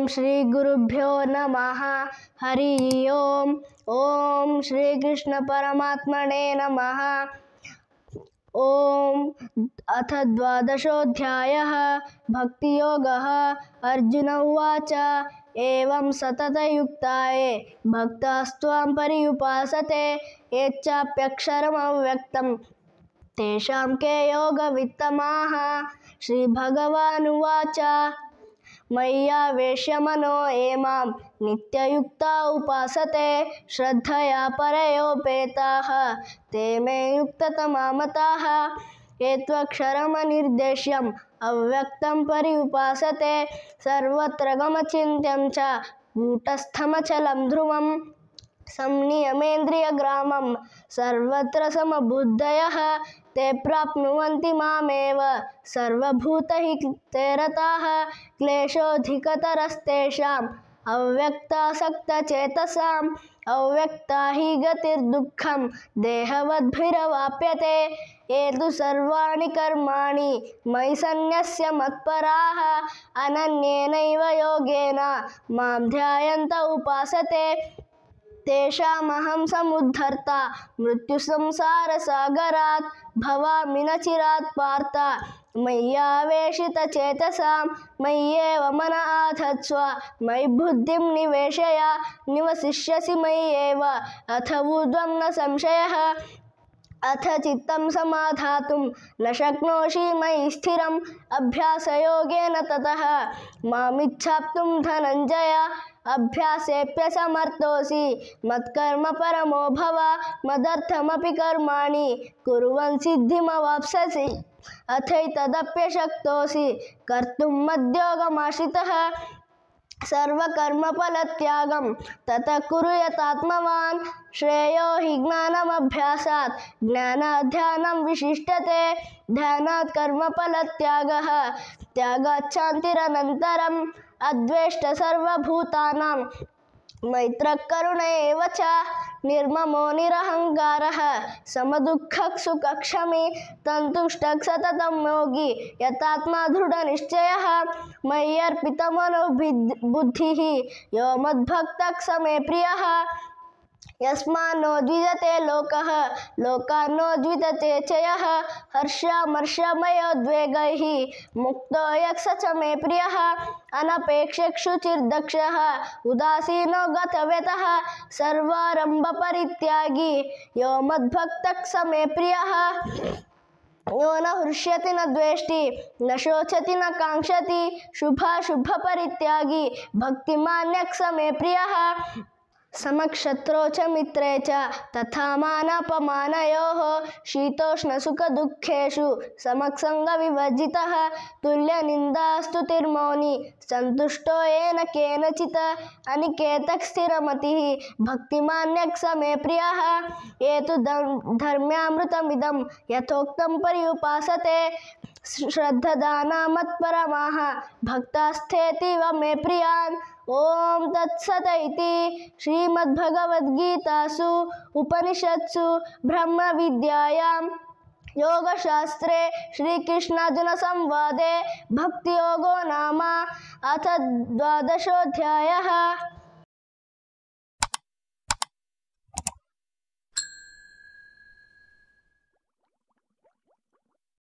श्री गुरुभ्यो नमः। हरि ओम। ओम श्री कृष्ण परमात्मने नमः। ओम अथ द्वादशोऽध्यायः भक्तियोगः। अर्जुन उवाच एवं सततयुक्ताये भक्तास्त्वां पर्युपासते यच्चाप्यक्षरमव्यक्तं तेषां के योगवित्तमाः। श्रीभगवानुवाच मय्यावेश्य मनो ये मां नित्ययुक्ता उपासते श्रद्धया परयोपेताः ते मे युक्ततमा मताः। ये त्वक्षरमनिर्देश्यम् अव्यक्तं पर्युपासते सर्वत्र गमचिन्त्यं च कूटस्थमचलं ध्रुवम् संनियमेन्द्रियग्रामं सर्वत्र समबुद्धयः ते प्राप्नुवन्ति मामेव सर्वभूतहिते रताः। क्लेशोऽधिकतरस्तेषाम् अव्यक्तासक्तचेतसाम् अव्यक्ता हि गतिर्दुःखं देहवद्भिरवाप्यते। ये तु सर्वाणि कर्माणि मयि सन्न्यस्य मत्पराः अनन्येनैव योगेन मां ध्यायन्त उपासते तेषामहं समुद्धर्ता मृत्युसंसारसागरात् भवामि न चिरात् पार्थ। मय्यावेशितचेतसां मय्येव मन आधत्स्व मयि बुद्धिं निवेशय निवसिष्यसि मय्येव अथ ऊर्ध्वं न संशयः। अथ चित्तं समाधातुं न शक्नोषि मयि स्थिरम् अभ्यासयोगेन ततः मामिच्छाप्तुं धनञ्जय अभ्यासेऽप्यसमर्थोऽसि मत्कर्म परमो भव मदर्थमपि कर्माणि कुर्वन् सिद्धिमवाप्स्यसि। अथैतदप्यशक्तोऽसि कर्तुं मद्योगमाश्रितः सर्वकर्मफलत्यागं ततः कुरु यतात्मवान्। श्रेयो हि ज्ञानमभ्यासात् ज्ञानात् ध्यानं विशिष्टते ध्यानात् कर्मफलत्यागः त्यागात् शान्तिरनन्तरम्। अद्वेष्ट सर्वभूतानां मैत्रः करुण एव च निर्ममो निरहङ्कारः समदुःखः सुखक्षमी तन्तुष्टः सततं योगी यतात्मा दृढनिश्चयः। मय्यर्पितमनो बुद्धिः यो मद्भक्तः स मे प्रियः। यस्मान्नो द्विजते लोकः लोकान्नो द्विजते च यः हर्षामर्षमयोद्वेगैः मुक्तो यः स च मे प्रियः। अनपेक्षः शुचिर्दक्षः उदासीनो गतव्यतः सर्वारम्भपरित्यागी यो मद्भक्तः स मे प्रियः। यो न हृष्यति न द्वेष्टि न शोचति न काङ्क्षति शुभाशुभपरित्यागी भक्तिमान्यः स मे प्रियः। समक्षत्रो च मित्रे च तथा मानापमानयोः शीतोष्णसुखदुःखेषु समक्सङ्गविवर्जितः तुल्यनिन्दास्तुतिर्मौनी सन्तुष्टो येन केनचित् अनिकेतः स्थिरमतिः भक्तिमान्यः स मे प्रियः। ये तु धर्म्यामृतमिदं यथोक्तं पर्युपासते श्रद्धदाना मत्परमाः भक्तास्थेतीव मे प्रियान्। ओम तत्सत इति श्रीमद्भगवद्गीतासु उपनिषत्सु ब्रह्मविद्यायां योगशास्त्रे श्रीकृष्णार्जुन संवादे भक्तियोगो नाम अथ द्वादशोऽध्यायः।